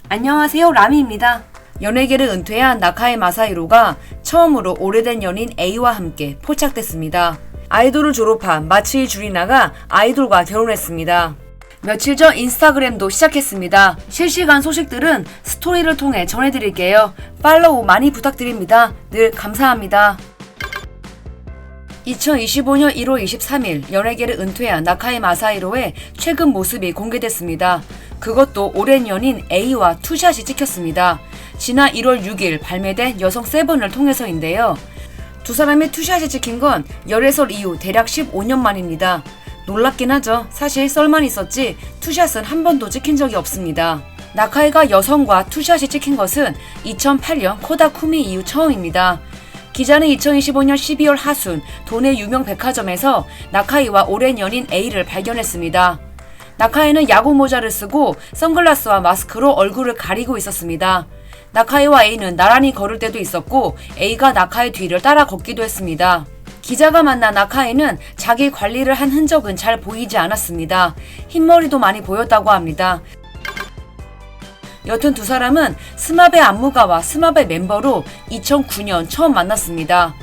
안녕하세요, 라미입니다. 연예계를 은퇴한 나카에 마사히로가 처음으로 오래된 연인 A와 함께 포착됐습니다. 아이돌을 졸업한 마츠이 주리나가 아이돌과 결혼했습니다. 며칠 전 인스타그램도 시작했습니다. 실시간 소식들은 스토리를 통해 전해드릴게요. 팔로우 많이 부탁드립니다. 늘 감사합니다. 2025년 1월 23일 연예계를 은퇴한 나카에 마사히로의 최근 모습이 공개됐습니다. 그것도 오랜 연인 A와 투샷이 찍혔습니다. 지난 1월 6일 발매된 여성 세븐을 통해서인데요. 두 사람의 투샷이 찍힌 건 열애설 이후 대략 15년 만입니다. 놀랍긴 하죠. 사실 썰만 있었지 투샷은 한 번도 찍힌 적이 없습니다. 나카이가 여성과 투샷이 찍힌 것은 2008년 코다쿠미 이후 처음입니다. 기자는 2025년 12월 하순 도내 유명 백화점에서 나카이와 오랜 연인 A를 발견했습니다. 나카이는 야구 모자를 쓰고 선글라스와 마스크로 얼굴을 가리고 있었습니다. 나카이와 A는 나란히 걸을 때도 있었고 A가 나카이 뒤를 따라 걷기도 했습니다. 기자가 만난 나카이는 자기 관리를 한 흔적은 잘 보이지 않았습니다. 흰머리도 많이 보였다고 합니다. 여튼 두 사람은 스마베 안무가와 스마베 멤버로 2009년 처음 만났습니다.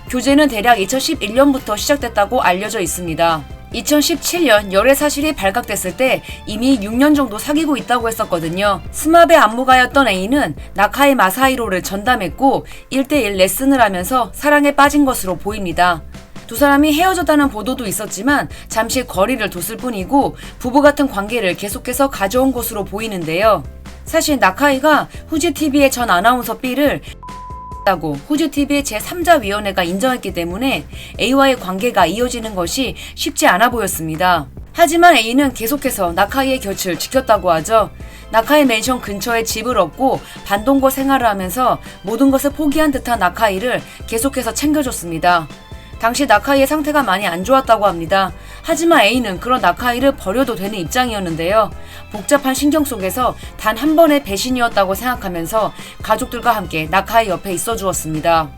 교제는 대략 2011년부터 시작됐다고 알려져 있습니다. 2017년 열애 사실이 발각됐을 때 이미 6년 정도 사귀고 있다고 했었거든요. 스마베 안무가였던 A는 나카에 마사히로를 전담했고 1대1 레슨을 하면서 사랑에 빠진 것으로 보입니다. 두 사람이 헤어졌다는 보도도 있었지만 잠시 거리를 뒀을 뿐이고 부부 같은 관계를 계속해서 가져온 것으로 보이는데요. 사실 나카이가 후지TV의 전 아나운서 B를 다고 후지TV의 제3자위원회가 인정했기 때문에 A와의 관계가 이어지는 것이 쉽지 않아 보였습니다. 하지만 A는 계속해서 나카이의 곁을 지켰다고 하죠. 나카이 맨션 근처에 집을 얻고 반동거 생활을 하면서 모든 것을 포기한 듯한 나카이를 계속해서 챙겨줬습니다. 당시 나카이의 상태가 많이 안 좋았다고 합니다. 하지만 A는 그런 나카이를 버려도 되는 입장이었는데요. 복잡한 신경 속에서 단 한 번의 배신이었다고 생각하면서 가족들과 함께 나카이 옆에 있어 주었습니다.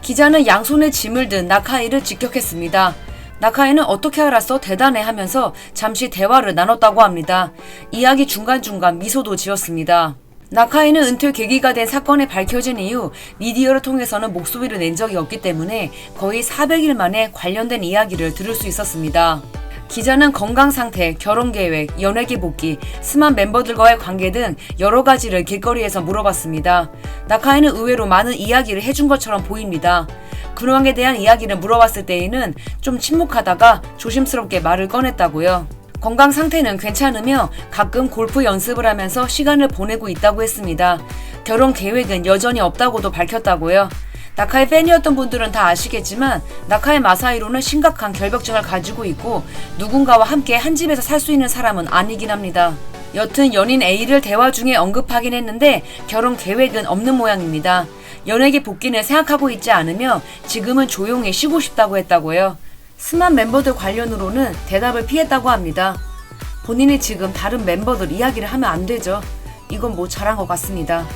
기자는 양손에 짐을 든 나카이를 직격했습니다. 나카이는 어떻게 알았어? 대단해 하면서 잠시 대화를 나눴다고 합니다. 이야기 중간중간 미소도 지었습니다. 나카이는 은퇴 계기가 된 사건이 밝혀진 이후 미디어를 통해서는 목소리를 낸 적이 없기 때문에 거의 400일 만에 관련된 이야기를 들을 수 있었습니다. 기자는 건강 상태, 결혼 계획, 연예계 복귀, 스만 멤버들과의 관계 등 여러 가지를 길거리에서 물어봤습니다. 나카이는 의외로 많은 이야기를 해준 것처럼 보입니다. 근황에 대한 이야기를 물어봤을 때에는 좀 침묵하다가 조심스럽게 말을 꺼냈다고요. 건강 상태는 괜찮으며 가끔 골프 연습을 하면서 시간을 보내고 있다고 했습니다. 결혼 계획은 여전히 없다고도 밝혔다고요. 나카의 팬이었던 분들은 다 아시겠지만 나카의 마사히로는 심각한 결벽증을 가지고 있고 누군가와 함께 한 집에서 살 수 있는 사람은 아니긴 합니다. 여튼 연인 A를 대화 중에 언급하긴 했는데 결혼 계획은 없는 모양입니다. 연예계 복귀는 생각하고 있지 않으며 지금은 조용히 쉬고 싶다고 했다고요. 스만 멤버들 관련으로는 대답을 피했다고 합니다. 본인이 지금 다른 멤버들 이야기를 하면 안 되죠. 이건 뭐 잘한 것 같습니다.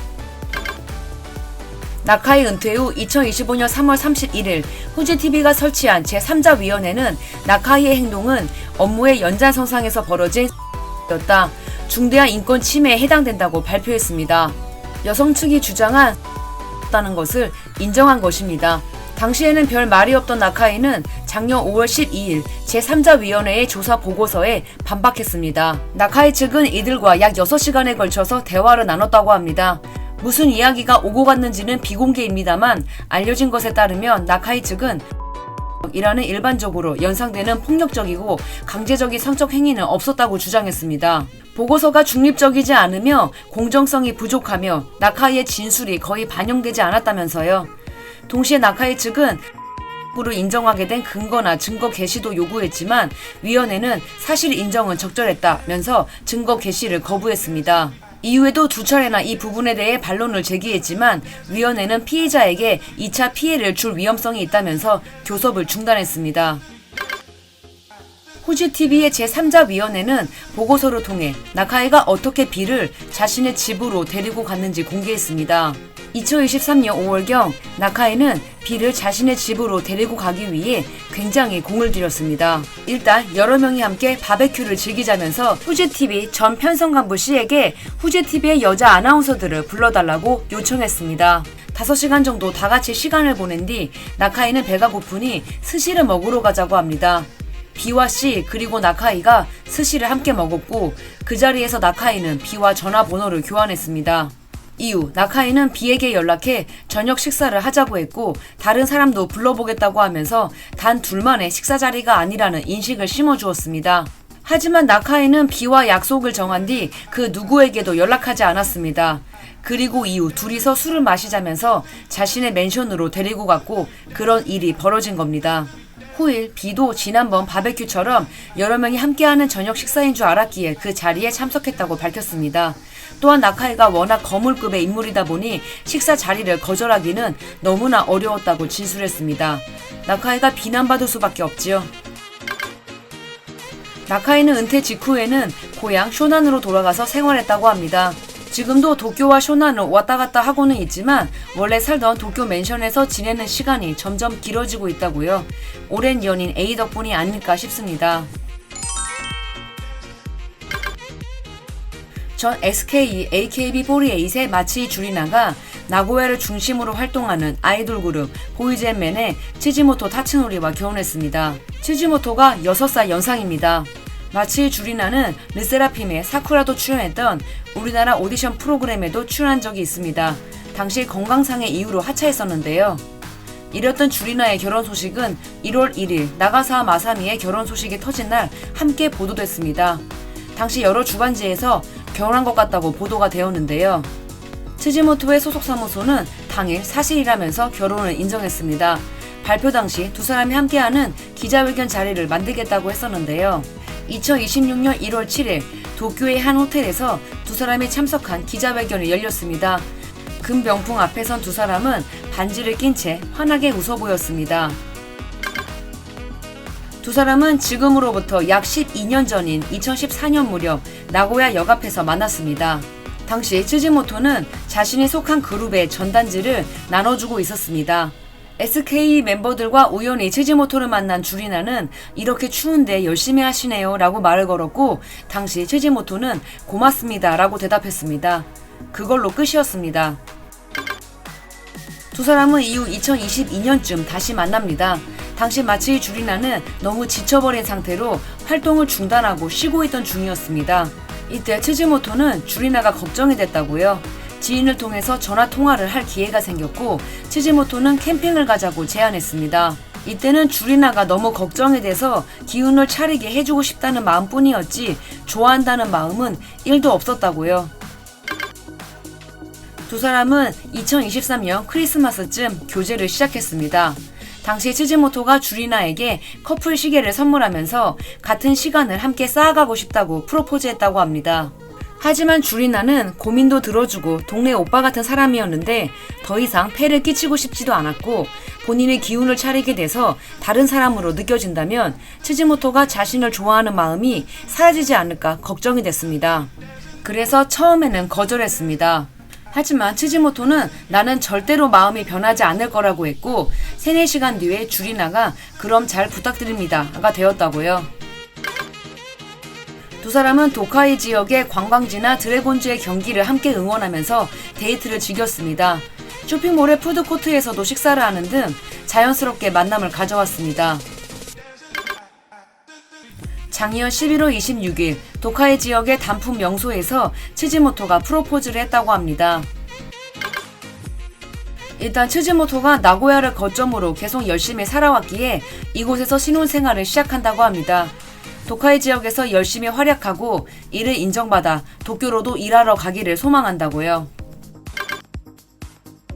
나카이 은퇴 후 2025년 3월 31일 후지TV가 설치한 제3자위원회는 나카이의 행동은 업무의 연장선상에서 벌어진 였다. 중대한 인권 침해에 해당된다고 발표했습니다. 여성 측이 주장한 다는 것을 인정한 것입니다. 당시에는 별 말이 없던 나카이는 작년 5월 12일 제3자위원회의 조사 보고서에 반박했습니다. 나카이 측은 이들과 약 6시간에 걸쳐서 대화를 나눴다고 합니다. 무슨 이야기가 오고 갔는지는 비공개입니다만 알려진 것에 따르면 나카이 측은 이라는 일반적으로 연상되는 폭력적이고 강제적인 성적 행위는 없었다고 주장했습니다. 보고서가 중립적이지 않으며 공정성이 부족하며 나카이의 진술이 거의 반영되지 않았다면서요. 동시에 나카이 측은 로 인정하게 된 근거나 증거 게시도 요구했지만 위원회는 사실 인정은 적절했다면서 증거 게시를 거부했습니다. 이후에도 두 차례나 이 부분에 대해 반론을 제기했지만 위원회는 피해자에게 2차 피해를 줄 위험성이 있다면서 교섭을 중단했습니다. 후지TV의 제3자 위원회는 보고서를 통해 나카이가 어떻게 B를 자신의 집으로 데리고 갔는지 공개했습니다. 2023년 5월경 나카이는 B를 자신의 집으로 데리고 가기 위해 굉장히 공을 들였습니다. 일단 여러 명이 함께 바베큐를 즐기자면서 후지TV 전 편성 간부 C에게 후지TV의 여자 아나운서들을 불러달라고 요청했습니다. 5시간 정도 다 같이 시간을 보낸 뒤 나카이는 배가 고프니 스시를 먹으러 가자고 합니다. B와 C 그리고 나카이가 스시를 함께 먹었고 그 자리에서 나카이는 B와 전화번호를 교환했습니다. 이후 나카이는 B에게 연락해 저녁 식사를 하자고 했고 다른 사람도 불러보겠다고 하면서 단 둘만의 식사 자리가 아니라는 인식을 심어주었습니다. 하지만 나카이는 B와 약속을 정한 뒤 그 누구에게도 연락하지 않았습니다. 그리고 이후 둘이서 술을 마시자면서 자신의 맨션으로 데리고 갔고 그런 일이 벌어진 겁니다. 후일 B도 지난번 바베큐처럼 여러 명이 함께하는 저녁 식사인 줄 알았기에 그 자리에 참석했다고 밝혔습니다. 또한 나카이가 워낙 거물급의 인물이다 보니 식사 자리를 거절하기는 너무나 어려웠다고 진술했습니다. 나카이가 비난받을 수밖에 없지요. 나카이는 은퇴 직후에는 고향 쇼난으로 돌아가서 생활했다고 합니다. 지금도 도쿄와 쇼난을 왔다 갔다 하고는 있지만 원래 살던 도쿄 맨션에서 지내는 시간이 점점 길어지고 있다고요. 오랜 연인 A 덕분이 아닐까 싶습니다. 전 SK AKB48의 마츠이 주리나가 나고야를 중심으로 활동하는 아이돌 그룹 보이즈앤맨의 치지모토 타츠노리와 결혼했습니다. 치지모토가 6살 연상입니다. 마츠이 주리나는 르세라핌의 사쿠라도 출연했던 우리나라 오디션 프로그램에도 출연한 적이 있습니다. 당시 건강상의 이유로 하차했었는데요. 이랬던 주리나의 결혼 소식은 1월 1일 나가사와 마사미의 결혼 소식이 터진 날 함께 보도됐습니다. 당시 여러 주간지에서 결혼한 것 같다고 보도가 되었는데요. 치지모토의 소속 사무소는 당일 사실이라면서 결혼을 인정했습니다. 발표 당시 두 사람이 함께하는 기자회견 자리를 만들겠다고 했었는데요. 2026년 1월 7일 도쿄의 한 호텔에서 두 사람이 참석한 기자회견이 열렸습니다. 금병풍 앞에 선 두 사람은 반지를 낀 채 환하게 웃어 보였습니다. 두 사람은 지금으로부터 약 12년 전인 2014년 무렵 나고야 역 앞에서 만났습니다. 당시 치지모토는 자신이 속한 그룹의 전단지를 나눠주고 있었습니다. SK 멤버들과 우연히 치지모토를 만난 주리나는 이렇게 추운데 열심히 하시네요 라고 말을 걸었고 당시 치지모토는 고맙습니다 라고 대답했습니다. 그걸로 끝이었습니다. 두 사람은 이후 2022년쯤 다시 만납니다. 당시 마츠이 주리나는 너무 지쳐버린 상태로 활동을 중단하고 쉬고 있던 중이었습니다. 이때 치지모토는 주리나가 걱정이 됐다고요. 지인을 통해서 전화 통화를 할 기회가 생겼고 치지모토는 캠핑을 가자고 제안했습니다. 이때는 주리나가 너무 걱정이 돼서 기운을 차리게 해주고 싶다는 마음뿐이었지 좋아한다는 마음은 1도 없었다고요. 두 사람은 2023년 크리스마스쯤 교제를 시작했습니다. 당시 치지모토가 주리나에게 커플 시계를 선물하면서 같은 시간을 함께 쌓아가고 싶다고 프로포즈했다고 합니다. 하지만 주리나는 고민도 들어주고 동네 오빠 같은 사람이었는데 더 이상 폐를 끼치고 싶지도 않았고 본인의 기운을 차리게 돼서 다른 사람으로 느껴진다면 치지모토가 자신을 좋아하는 마음이 사라지지 않을까 걱정이 됐습니다. 그래서 처음에는 거절했습니다. 하지만 치지모토는 나는 절대로 마음이 변하지 않을 거라고 했고 3-4시간 뒤에 주리나가 그럼 잘 부탁드립니다가 되었다고요. 두 사람은 도카이 지역의 관광지나 드래곤즈의 경기를 함께 응원하면서 데이트를 즐겼습니다. 쇼핑몰의 푸드코트에서도 식사를 하는 등 자연스럽게 만남을 가져왔습니다. 작년 11월 26일 도카이 지역의 단품 명소에서 치지모토가 프로포즈를 했다고 합니다. 일단 치지모토가 나고야를 거점으로 계속 열심히 살아왔기에 이곳에서 신혼생활을 시작한다고 합니다. 도카이 지역에서 열심히 활약하고 이를 인정받아 도쿄로도 일하러 가기를 소망한다고요.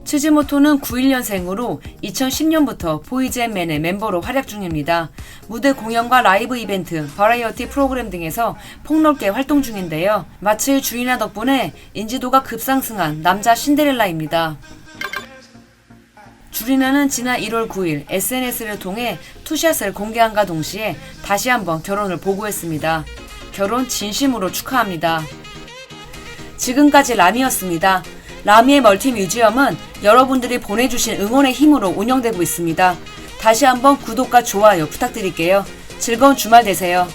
치지모토는 91년생으로 2010년부터 보이즈앤맨의 멤버로 활약 중입니다. 무대 공연과 라이브 이벤트, 버라이어티 프로그램 등에서 폭넓게 활동 중인데요. 마츠이 주리나 덕분에 인지도가 급상승한 남자 신데렐라입니다. 주리나는 지난 1월 9일 SNS를 통해 투샷을 공개한과 동시에 다시 한번 결혼을 보고했습니다. 결혼 진심으로 축하합니다. 지금까지 라미였습니다. 라미의 멀티뮤지엄은 여러분들이 보내주신 응원의 힘으로 운영되고 있습니다. 다시 한번 구독과 좋아요 부탁드릴게요. 즐거운 주말 되세요.